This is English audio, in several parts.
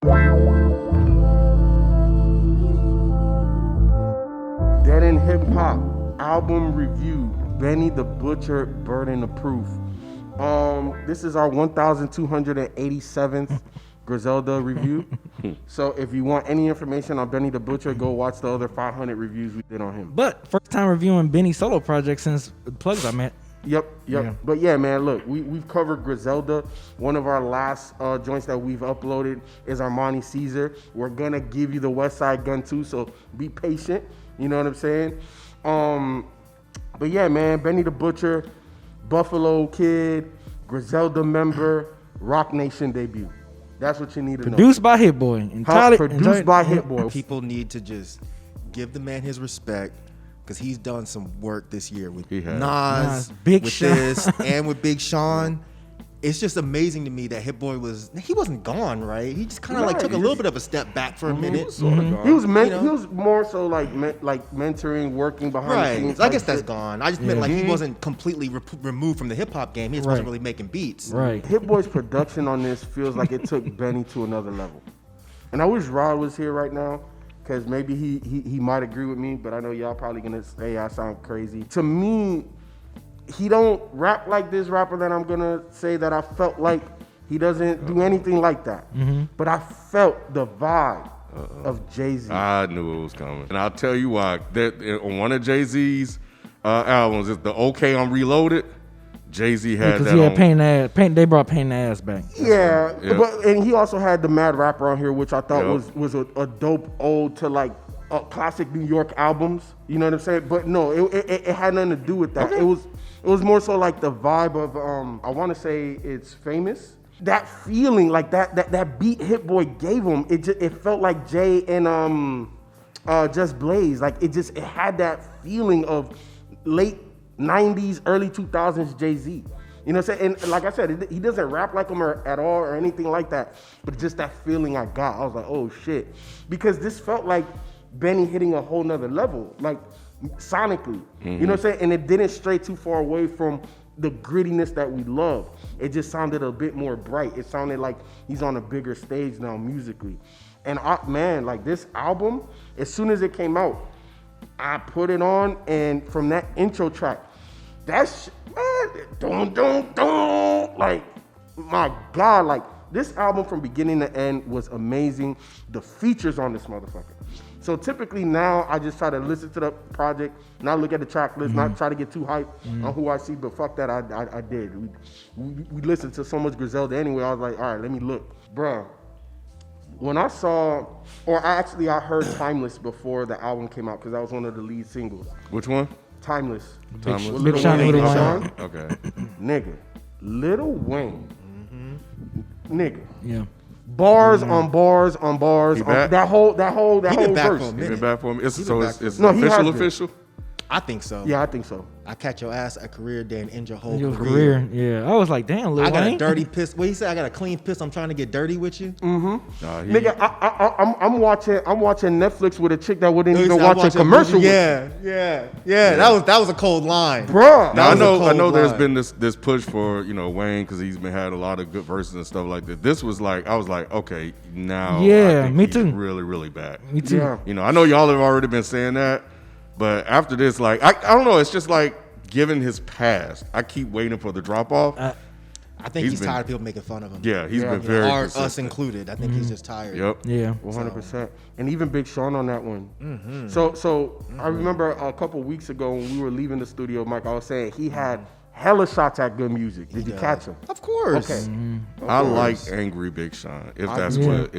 Dead in Hip Hop album review. Benny the Butcher, Burden of Proof. This is our 1,287th Griselda review. So if you want any information on Benny the Butcher, go watch the other 500 reviews we did on him. But first time reviewing Benny's solo project since Plugs I met. Yep. Yeah. But yeah, man, look, we've covered Griselda. One of our last joints that we've uploaded is Armani Caesar. We're gonna give you the West Side Gun too, so be patient. You know what I'm saying? But yeah, man, Benny the Butcher, Buffalo Kid, Griselda member, Rock Nation debut. That's what you need to know. Produced by Hit Boy. Produced by Hit Boy. People need to just give the man his respect because he's done some work this year with Nas, Big with Sean. this, and with Big Sean. It's just amazing to me that Hit Boy he wasn't gone, right? He just kind of took a little bit of a step back for a minute. He was more so like mentoring, working behind the scenes. I guess that's gone. I just meant like he wasn't completely removed from the hip hop game. He just wasn't really making beats. Right. Hit Boy's production on this feels like it took Benny to another level. And I wish Rod was here right now, because maybe he might agree with me, but I know y'all probably gonna say I sound crazy. To me, he don't rap like this rapper that I'm gonna say that I felt like he doesn't do anything like that. But I felt the vibe of Jay-Z. I knew it was coming. And I'll tell you why. On one of Jay-Z's albums, it's the OK on Reloaded. Jay-Z had that on. They brought Pain the Ass back. And he also had the Mad Rapper on here, which I thought was a dope ode to like classic New York albums. You know what I'm saying? But no, it had nothing to do with that. Okay. It was more so like the vibe of I want to say it's Famous. That feeling, like that beat Hit Boy gave him, it felt like Jay and Just Blaze. Like it had that feeling of late 90s, early 2000s Jay-Z. You know what I'm saying? And like I said, he doesn't rap like him at all or anything like that. But just that feeling I got, I was like, oh shit. Because this felt like Benny hitting a whole nother level, like sonically. You know what I'm saying? And it didn't stray too far away from the grittiness that we love. It just sounded a bit more bright. It sounded like he's on a bigger stage now musically. And man, like this album, as soon as it came out, I put it on, and from that intro track, that's man, like my God, like this album from beginning to end was amazing. The features on this motherfucker. So typically now I just try to listen to the project, not look at the track list, not try to get too hyped on who I see, but fuck that, I did. We listened to so much Griselda anyway, I was like, all right, let me look. Bruh, when I saw, I heard Timeless before the album came out, because that was one of the lead singles. Which one? Timeless. Timeless. Big Sean, Lil Wayne. Okay. Nigga, Lil Wayne. Nigga. Yeah. Bars on bars on bars on that whole verse. He been back for me. It's official? I think so. Yeah, I think so. I catch your ass at career day and end your whole Your career. Yeah. I was like, damn, Lil Wayne. I got a dirty piss. What he said? I got a clean piss. I'm trying to get dirty with you. Nigga, I'm watching Netflix with a chick that wouldn't even watch a commercial. Yeah. That was a cold line, bro. Now I know there's been this push for Wayne, because he's had a lot of good verses and stuff like that. This was like, I was like, okay, now I think me he's too. really, really back. Me too. Yeah. I know y'all have already been saying that, but after this, like, I don't know, it's just like, given his past, I keep waiting for the drop off. I think he's tired of people making fun of him. Yeah, he's been very consistent. Us included. I think he's just tired. Yep. Yeah. 100%. And even Big Sean on that one. So I remember a couple weeks ago when we were leaving the studio, Myke, I was saying he had hella shots at good music. Did you catch him? Of course. Okay. I like angry Big Sean. If that's what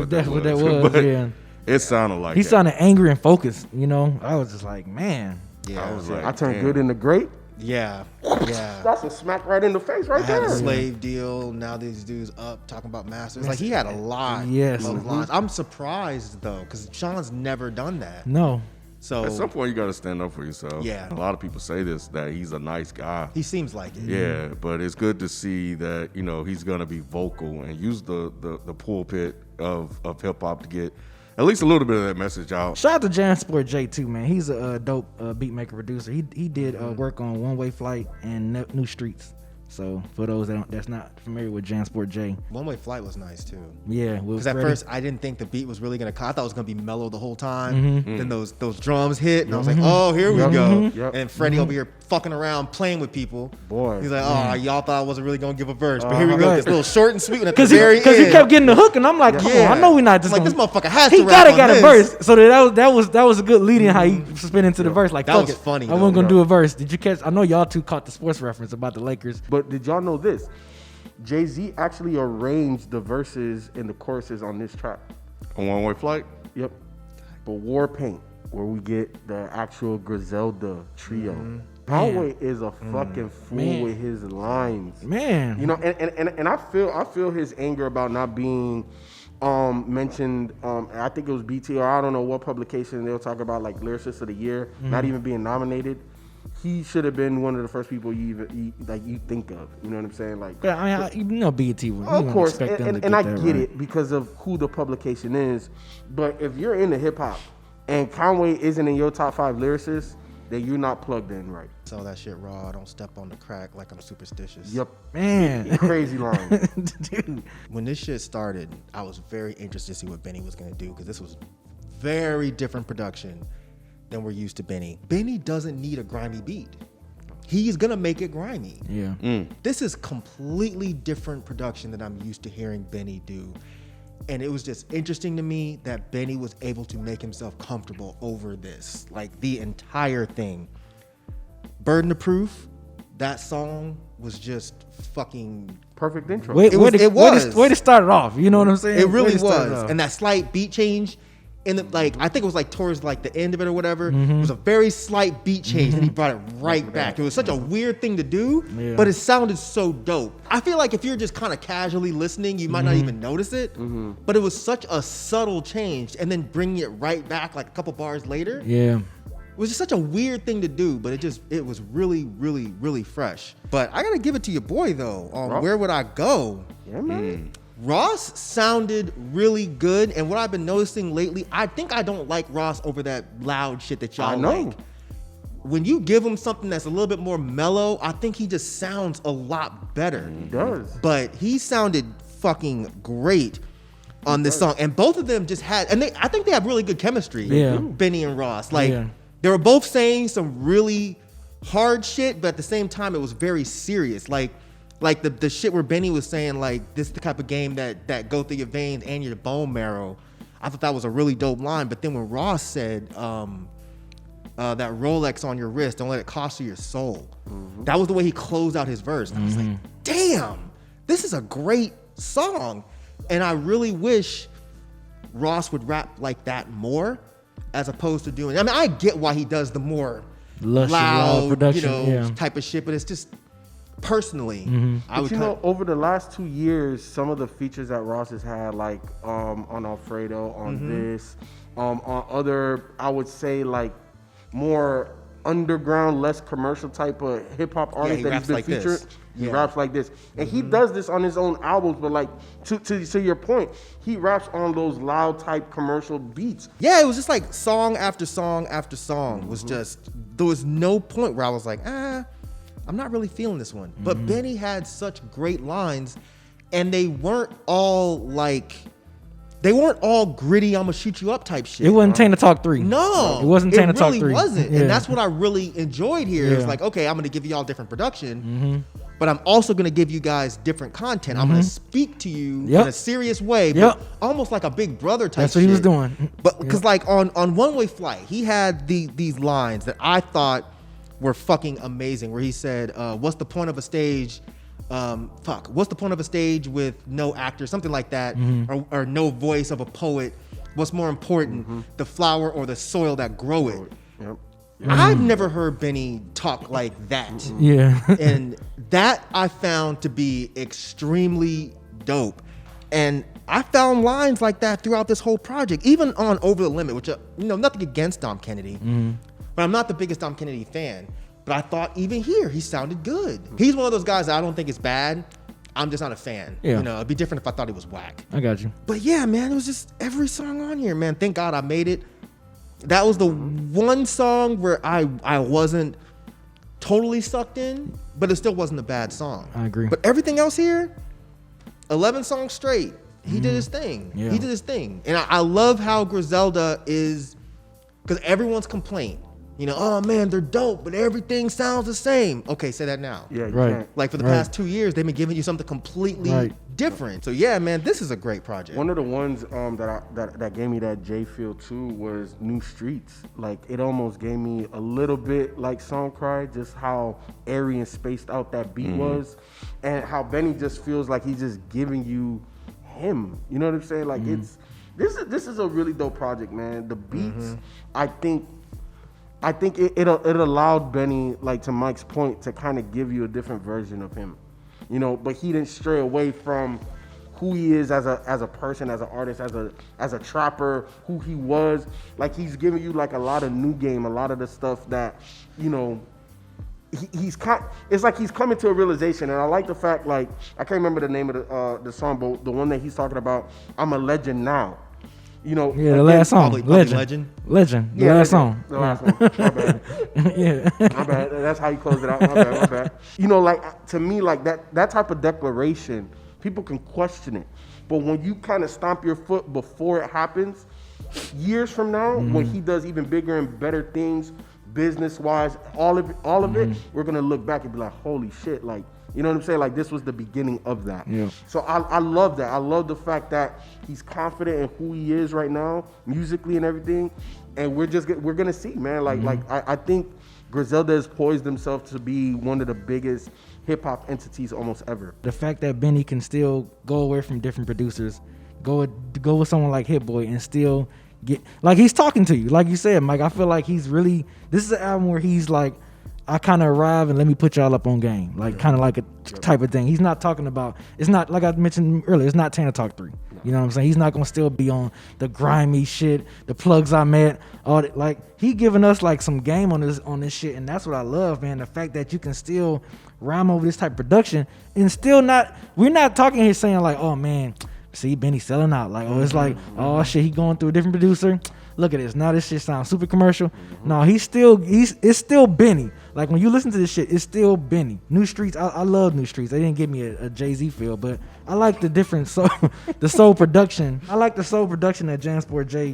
that was. But yeah. it sounded like he that. sounded angry and focused. I was just like, man. Yeah. I was like, I turned good into great. Yeah. That's a smack right in the face right there. I had a slave deal. Now these dudes up talking about masters. Like he had a lot of lines. I'm surprised though, because Sean's never done that. No. So at some point you got to stand up for yourself. Yeah. A lot of people say this, that he's a nice guy. He seems like it. Yeah, but it's good to see that he's gonna be vocal and use the pulpit of hip hop to get at least a little bit of that message out. Shout out to Jansport J too, man. He's a dope beat maker producer. He did work on One Way Flight and New Streets. So for those that's not familiar with Jansport J, One Way Flight was nice too. yeah, Because at first I didn't think the beat was really gonna I thought it was gonna be mellow the whole time. Then those drums hit, and I was like, oh, here we go. Yep. And Freddie over here fucking around playing with people. Boy. He's like, oh, y'all thought I wasn't really gonna give a verse, but here we go. Right. This little short and sweet one at the because very end. he kept getting the hook, and I'm like, come on, I know we're not just I'm like, gonna, this motherfucker has he to rap gotta on got this. a verse. So that was a good lead in how he spin into the verse. Like That fuck was it. funny, I wasn't though. gonna do a verse. Did you catch? I know y'all two caught the sports reference about the Lakers. But did y'all know this? Jay-Z actually arranged the verses and the choruses on this track. On One Way Flight. Yep. But War Paint, where we get the actual Griselda trio. Conway is a fucking fool Man. with his lines. Man, You know, and I feel his anger about not being mentioned. I think it was BT, or I don't know what publication they'll talk about, like lyricist of the year, not even being nominated. He should have been one of the first people you think of. You know what I'm saying? Like, yeah, I mean, you know, BET. of course, expect them to and get I that get right. it because of who the publication is. But if you're into hip hop and Conway isn't in your top 5 lyricists, then you're not plugged in right. Saw that shit raw. Don't step on the crack like I'm superstitious. Yep. Man, Crazy line. dude. When this shit started, I was very interested to see what Benny was gonna do because this was very different production than we're used to Benny. Benny doesn't need a grimy beat. He's gonna make it grimy. Yeah. This is completely different production than I'm used to hearing Benny do. And it was just interesting to me that Benny was able to make himself comfortable over this, like the entire thing. Burden of Proof, that song was just fucking, Perfect intro. Way was- way to start it off. You know what I'm saying? it Way really to start it was. off. And that slight beat change, in the, like, I think it was like towards like the end of it or whatever, it was a very slight beat change and he brought it right back. It was such a weird thing to do, Yeah. but it sounded so dope. I feel like if you're just kind of casually listening, you might not even notice it, but it was such a subtle change, and then bringing it right back like a couple bars later, Yeah. it was just such a weird thing to do, but it was really, really, really fresh. But I gotta give it to your boy though, on Ross? Where Would I Go? Yeah, man. Ross sounded really good, and what I've been noticing lately, I think I don't like Ross over that loud shit that y'all I know. like. When you give him something that's a little bit more mellow, I think he just sounds a lot better. He does. But he sounded fucking great on this song, and both of them just had, and I think they have really good chemistry. Yeah. Benny and Ross, like Yeah. they were both saying some really hard shit, but at the same time, it was very serious. Like the shit where Benny was saying, like, this is the type of game that go through your veins and your bone marrow. I thought that was a really dope line. But then when Ross said, that Rolex on your wrist, don't let it cost you your soul. That was the way he closed out his verse. And I was like, damn, this is a great song. And I really wish Ross would rap like that more, as opposed to doing, I mean, I get why he does the more Lush, loud production. Yeah. type of shit, but it's just, personally, I But would you cut. know, over the last 2 years, some of the features that Ross has had, like on Alfredo, on this, on other, I would say, like more underground, less commercial type of hip hop artists he that he's raps been like this. featured. He Yeah. raps like this, and he does this on his own albums. But like to your point, he raps on those loud type commercial beats. Yeah, it was just like song after song after song was just, there was no point where I was like, I'm not really feeling this one. But Benny had such great lines, and they weren't all gritty, I'ma shoot you up type shit. It wasn't Tana Talk 3. No, It wasn't Tana Talk really 3. wasn't. Yeah. And that's what I really enjoyed here. It's Yeah. like, okay, I'm gonna give you all different production, but I'm also gonna give you guys different content. I'm gonna speak to you Yep. in a serious way, but Yep. almost like a big brother type. That's what he was shit. doing. But because like on One Way Flight, he had these lines that I thought were fucking amazing. Where he said, "What's the point of a stage? What's the point of a stage with no actor?" Something like that, or no voice of a poet. What's more important, the flower or the soil that grow it? Yep. I've never heard Benny talk like that. Yeah. And that I found to be extremely dope. And I found lines like that throughout this whole project, even on Over the Limit, which, nothing against Dom Kennedy, but I'm not the biggest Dom Kennedy fan. But I thought even here, he sounded good. He's one of those guys that I don't think is bad. I'm just not a fan. Yeah. It'd be different if I thought he was whack. I got you. But yeah, man, it was just every song on here, man. Thank God I made it. That was the one song where I wasn't totally sucked in, but it still wasn't a bad song. I agree. But everything else here, 11 songs straight, he did his thing. Yeah. He did his thing. And I love how Griselda is, because everyone's complaint, you know, oh man, they're dope, but everything sounds the same. Okay, say that now. Yeah, you Right. can't. Like for the past 2 years, they've been giving you something completely different. So yeah, man, this is a great project. One of the ones that gave me that J feel too was New Streets. Like it almost gave me a little bit like Song Cry, just how airy and spaced out that beat was, and how Benny just feels like he's just giving you him. You know what I'm saying? Like this is a really dope project, man. The beats, I think it allowed Benny, like to Mike's point, to kind of give you a different version of him. You know, but he didn't stray away from who he is as a person, as an artist, as a trapper, who he was. Like he's giving you like a lot of new game, a lot of the stuff that, you know, it's like he's coming to a realization. And I like the fact, like, I can't remember the name of the song, but the one that he's talking about, I'm a legend now. You know, Yeah, the last song, Probably Legend. The yeah, last song. The last one. My bad. Yeah. My bad. That's how you close it out. My bad. You know, like to me, like that type of declaration, people can question it. But when you kind of stomp your foot before it happens, years from now, when he does even bigger and better things, business-wise, all of it, we're gonna look back and be like, holy shit, like, you know what I'm saying? Like this was the beginning of that. Yeah. So I love that. I love the fact that he's confident in who he is right now, musically and everything. And we're gonna see, man. Like I think Griselda has poised himself to be one of the biggest hip hop entities almost ever. The fact that Benny can still go away from different producers, go with someone like Hit Boy and still get, like, he's talking to you. Like you said, Mike, I feel like he's really, this is an album where he's like, I kind of arrive and let me put y'all up on game. Like kind of like a type of thing. He's not talking about, it's not, like I mentioned earlier, it's not Tana Talk 3. You know what I'm saying? He's not going to still be on the grimy shit, the plugs I met, all that. Like he giving us like some game on this shit. And that's what I love, man. The fact that you can still rhyme over this type of production and still not, we're not talking here saying like, oh man, see Benny selling out. Like, oh, it's like, oh shit, he going through a different producer. Look at this. Now this shit sounds super commercial. No, it's still Benny. Like when you listen to this shit, it's still Benny. New Streets, I love New Streets. They didn't give me a Jay-Z feel, but I like the different the soul production. I like the soul production that Jansport J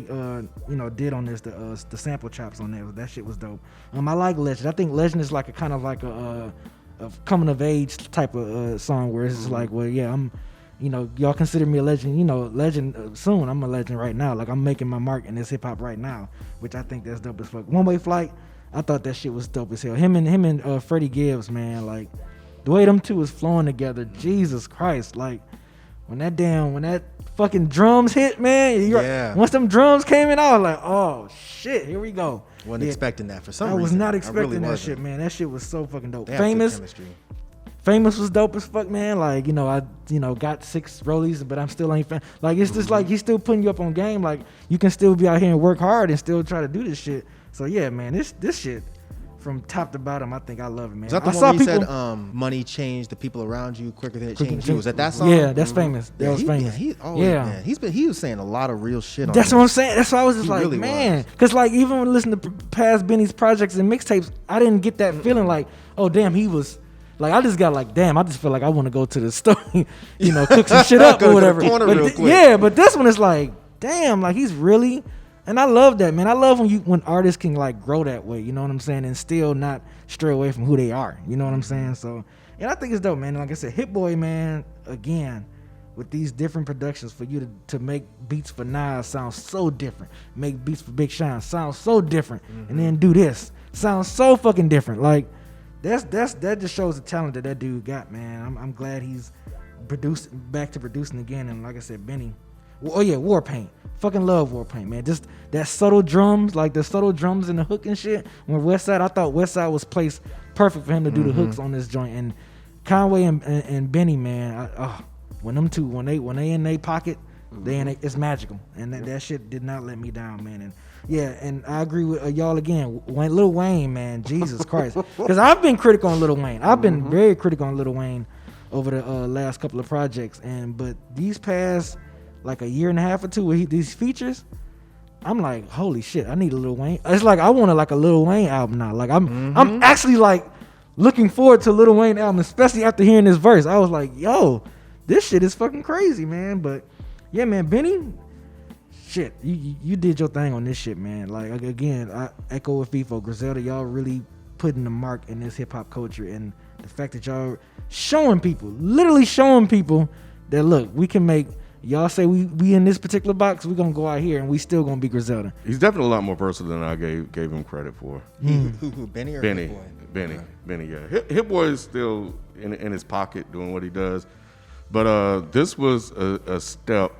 did on this, the sample chops on there. That shit was dope. I like Legend. I think Legend is like a kind of like a coming of age type of song where it's just like, well, yeah, I'm, y'all consider me a legend, legend soon. I'm a legend right now. Like I'm making my mark in this hip hop right now, which I think that's dope as fuck. One Way Flight, I thought that shit was dope as hell. Him and Freddie Gibbs, man, like the way them two was flowing together, Jesus Christ. Like when that fucking drums hit, man. Yeah. Once them drums came in, I was like, oh shit, here we go. Wasn't expecting that for some reason. I was not expecting really that wasn't. shit, man. That shit was so fucking dope. They have good Famous. chemistry. Famous was dope as fuck, man. Like, I got 6 rollies, but I'm still ain't like, it's just like he's still putting you up on game. Like you can still be out here and work hard and still try to do this shit. So yeah, man, this shit from top to bottom, I think I love it, man. Is that the one where you said money changed the people around you quicker than it changed you? Was that song? Yeah, that's Famous. That was Famous. Man, he was saying a lot of real shit on That's what I'm saying. That's why I was just like, really man. Because like even when listening to past Benny's projects and mixtapes, I didn't get that feeling like, oh damn, he was like, I just got like, damn, I just feel like I want to go to the store, cook some shit up or whatever. Real quick. Yeah, but this one is like, damn, like he's really, and I love that, man. I love when artists can like grow that way, you know what I'm saying, and still not stray away from who they are, you know what I'm saying? So, and I think it's dope, man. Like I said, Hit Boy, man, again, with these different productions, for you to make beats for Nas sound so different, make beats for Big Sean sound so different, and then do this sounds so fucking different. Like that just shows the talent that dude got, man. I'm glad he's back to producing again. And like I said, Benny, Warpaint, fucking love Warpaint, man. Just that subtle drums, like the subtle drums and the hook and shit. When Westside, I thought Westside was placed perfect for him to do the hooks on this joint. And Conway and Benny, man, when them two, when they in their pocket, it's magical. And that shit did not let me down, man. And yeah, and I agree with y'all again. Lil Wayne, man, Jesus Christ. Because I've been critical on Lil Wayne. I've been very critical on Lil Wayne over the last couple of projects. But these past like a year and a half or two with these features, I'm like, holy shit, I need a Lil Wayne. It's like I want like a Lil Wayne album now. Like I'm actually like looking forward to Lil Wayne album, especially after hearing this verse. I was like, yo, this shit is fucking crazy, man. But yeah, man, Benny, shit, you did your thing on this shit, man. Like, again, I echo with Feefo, Griselda, y'all really putting the mark in this hip hop culture, and the fact that y'all literally showing people that, look, we can make, y'all say we in this particular box, we gonna go out here and we still gonna be Griselda. He's definitely a lot more versatile than I gave him credit for. Who, Benny or Benny, Hit Boy? Benny, yeah. Hit Boy is still in his pocket doing what he does, but this was a step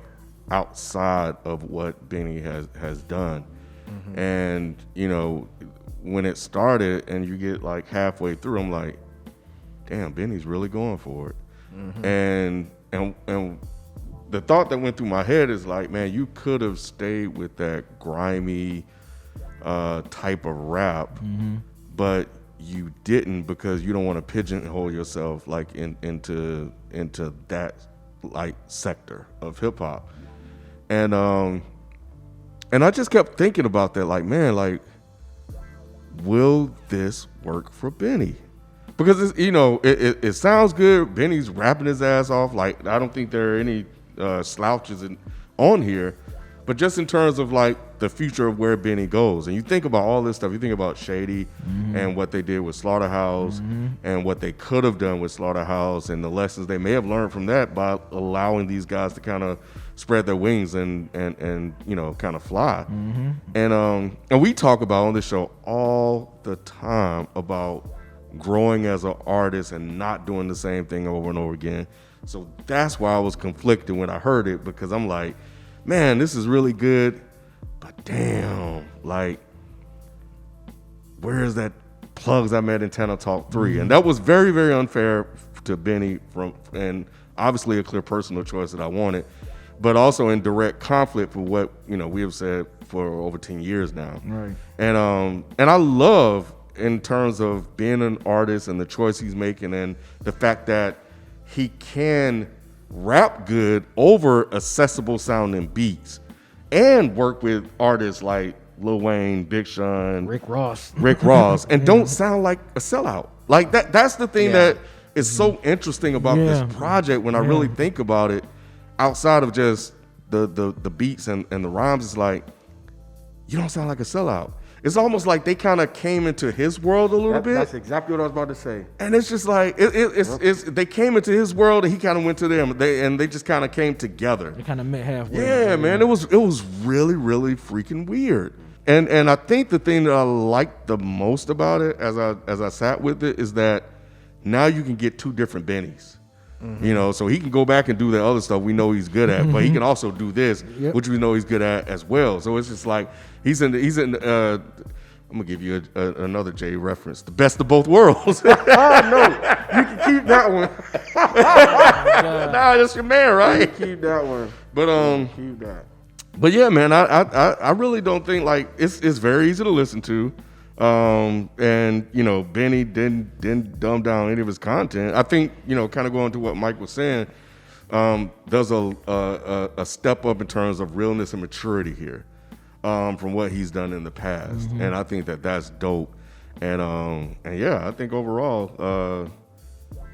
outside of what Benny has done, and you know, when it started and you get like halfway through, I'm like, damn, Benny's really going for it, and the thought that went through my head is like, man, you could have stayed with that grimy type of rap, but you didn't, because you don't want to pigeonhole yourself like into that like sector of hip hop. And I just kept thinking about that, like, man, like, will this work for Benny? Because it's, you know, it sounds good. Benny's rapping his ass off. Like, I don't think there are any slouches on here, but just in terms of like the future of where Benny goes, and you think about all this stuff, you think about Shady and what they did with Slaughterhouse and what they could have done with Slaughterhouse and the lessons they may have learned from that by allowing these guys to kind of spread their wings and you know, kind of fly. And we talk about on this show all the time about growing as an artist and not doing the same thing over and over again. So that's why I was conflicted when I heard it, because I'm like, man, this is really good, but damn, like, where is that plugs I met in Tana Talk 3? And that was very, very unfair to Benny, and obviously a clear personal choice that I wanted, but also in direct conflict with what, you know, we have said for over 10 years now. Right. And I love, in terms of being an artist and the choice he's making and the fact that he can rap good over accessible sounding beats and work with artists like Lil Wayne, Big Sean, Rick Ross, and don't sound like a sellout. Like that's the thing that is so interesting about this project when I really think about it, outside of just the beats and the rhymes. It's like, you don't sound like a sellout. It's almost like they kind of came into his world a little bit. That's exactly what I was about to say. And it's just like, it's they came into his world and he kind of went to them. They just kind of came together. They kind of met halfway. Yeah, man, it was really, really freaking weird. And I think the thing that I liked the most about it, as I sat with it, is that now you can get two different Bennies. You know, so he can go back and do the other stuff we know he's good at, but he can also do this, which we know he's good at as well. So it's just like he's in. I'm gonna give you another Jay reference: the best of both worlds. Oh no, you can keep that one. Nah, that's your man, right? Keep that one. But Keep that. But yeah, man, I really don't think, like, it's very easy to listen to. And you know, Benny didn't dumb down any of his content. I think, you know, kind of going to what Myke was saying, there's a step up in terms of realness and maturity here, from what he's done in the past, and I think that's dope. And yeah, I think overall,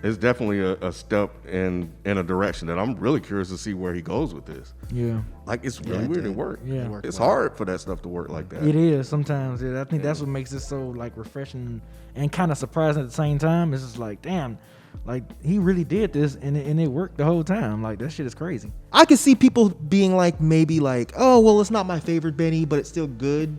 it's definitely a step in a direction that I'm really curious to see where he goes with this. Yeah. Like, it's really weird to work. Yeah. It's hard for that stuff to work like that. It is sometimes. I think that's what makes it so like refreshing and kind of surprising at the same time. It's just like, damn, like he really did this and it worked the whole time. Like, that shit is crazy. I could see people being like, maybe like, oh, well, it's not my favorite Benny, but it's still good.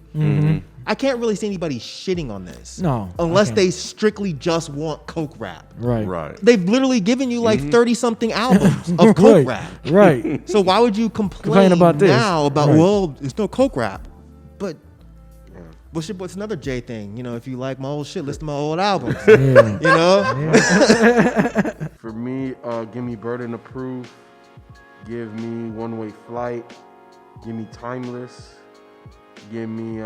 I can't really see anybody shitting on this. No. Unless they strictly just want Coke rap. Right. They've literally given you like 30-something albums of Coke rap. Right. So why would you complain about this? now about, well, it's no Coke rap? But what's another J thing? You know, if you like my old shit, listen to my old albums. You know? For me, give me Burden of Proof. Give me One Way Flight. Give me Timeless. Give me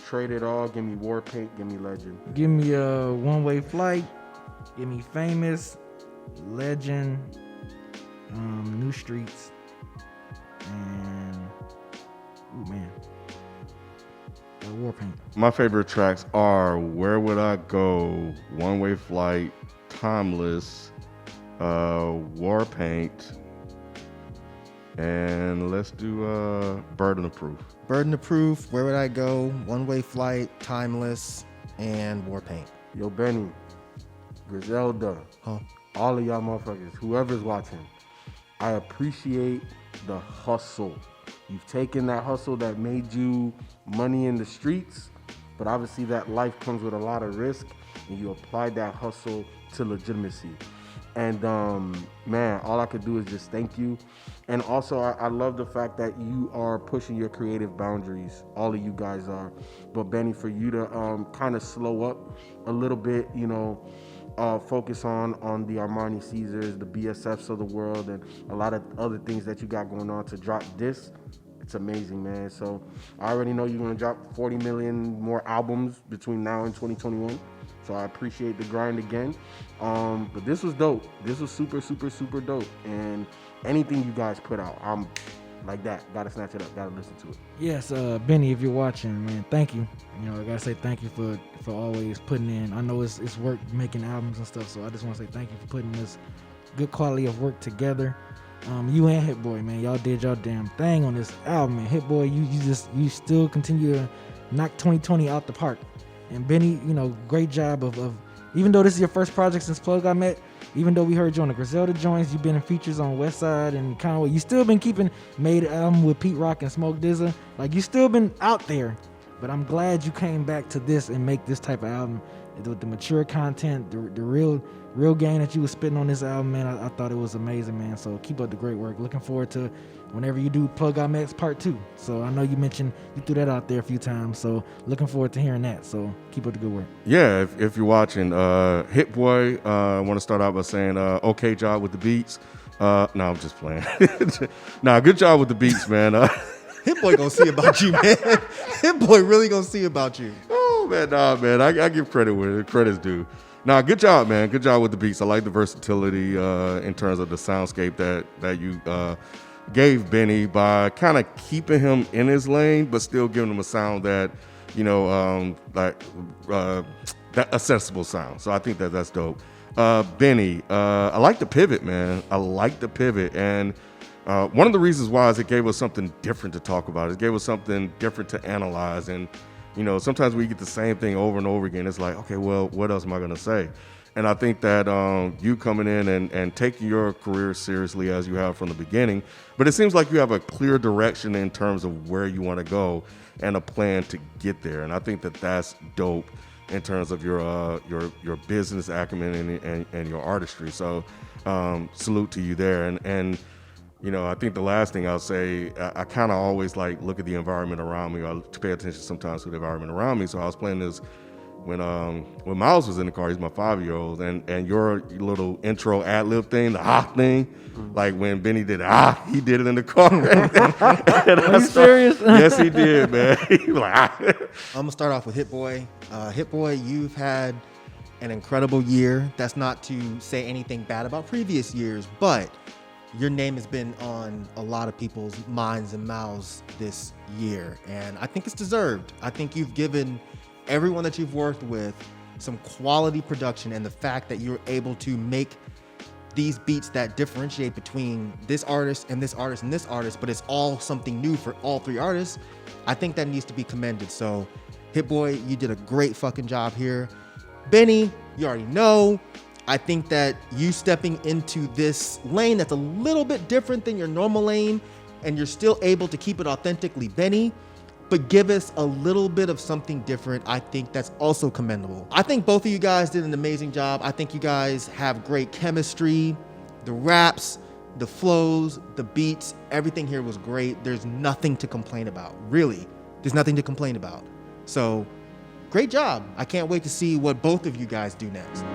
Trade It All. Give me War Paint. Give me Legend. Give me One Way Flight. Give me Famous, Legend, New Streets, and War Warpaint? My favorite tracks are Where Would I Go, One Way Flight, Timeless, Warpaint, and let's do Burden of Proof. Burden of Proof, Where Would I Go, One Way Flight, Timeless, and Warpaint. Yo, Benny, Griselda, all of y'all motherfuckers, whoever's watching, I appreciate the hustle. You've taken that hustle that made you money in the streets, but obviously that life comes with a lot of risk, and you applied that hustle to legitimacy. And man, all I could do is just thank you. And also, I love the fact that you are pushing your creative boundaries. All of you guys are. But Benny, for you to kind of slow up a little bit, you know, focus on the Armani Caesars, the BSFs of the world, and a lot of other things that you got going on to drop this. It's amazing, man. So I already know you're going to drop 40 million more albums between now and 2021. So I appreciate the grind again. But this was dope. This was super, super, super dope. And anything you guys put out, I'm like that. Gotta snatch it up. Gotta listen to it. Yes, Benny, if you're watching, man, thank you. You know, I gotta say thank you for always putting in. I know it's work making albums and stuff, so I just want to say thank you for putting this good quality of work together. You and Hit Boy, man, y'all did y'all damn thing on this album, man. Hit Boy, you still continue to knock 2020 out the park. And Benny, you know, great job of even though this is your first project since Plug Got Met, even though we heard you on the Griselda joints, you've been in features on Westside and Conway, you still been made an album with Pete Rock and Smoke DZA. Like, you still been out there. But I'm glad you came back to this and make this type of album with the mature content, the real game that you was spitting on this album, man. I thought it was amazing, man. So keep up the great work. Looking forward to whenever you do Plug Got Met Part 2. So I know you mentioned you threw that out there a few times. So looking forward to hearing that. So keep up the good work. Yeah, if you're watching, Hit Boy, I want to start out by saying, okay job with the beats. No, I'm just playing. Nah, good job with the beats, man. Hit Boy gonna see about you, man. Hit Boy really gonna see about you. Oh, man, nah, man. I give credit where credit's due. Nah, good job, man. Good job with the beats. I like the versatility in terms of the soundscape that you gave Benny by kind of keeping him in his lane, but still giving him a sound that, you know, that accessible sound. So I think that's dope. Benny, I like the pivot, man. I like the pivot. And one of the reasons why is it gave us something different to talk about. It gave us something different to analyze. And, you know, sometimes we get the same thing over and over again. It's like, okay, well, what else am I going to say? And I think that you coming in and taking your career seriously as you have from the beginning, but it seems like you have a clear direction in terms of where you want to go and a plan to get there. And I think that that's dope in terms of your business acumen and your artistry. So salute to you there. And you know, I think the last thing I'll say, I kind of always like look at the environment around me, or to pay attention sometimes to the environment around me. So I was playing this when Miles was in the car. He's my 5-year-old, and your little intro ad-lib thing, the thing, like when Benny did he did it in the car. Are you serious? Yes, he did, man. He was like, I'm gonna start off with Hit Boy. Hit Boy, you've had an incredible year. That's not to say anything bad about previous years, but your name has been on a lot of people's minds and mouths this year, and I think it's deserved. I think you've given everyone that you've worked with some quality production, and the fact that you're able to make these beats that differentiate between this artist and this artist and this artist, but it's all something new for all three artists, I think that needs to be commended. So Hit Boy, you did a great fucking job here. Benny, you already know, I think that you stepping into this lane that's a little bit different than your normal lane, and you're still able to keep it authentically Benny, but give us a little bit of something different. I think that's also commendable. I think both of you guys did an amazing job. I think you guys have great chemistry. The raps, the flows, the beats, everything here was great. There's nothing to complain about. Really, there's nothing to complain about. So great job. I can't wait to see what both of you guys do next.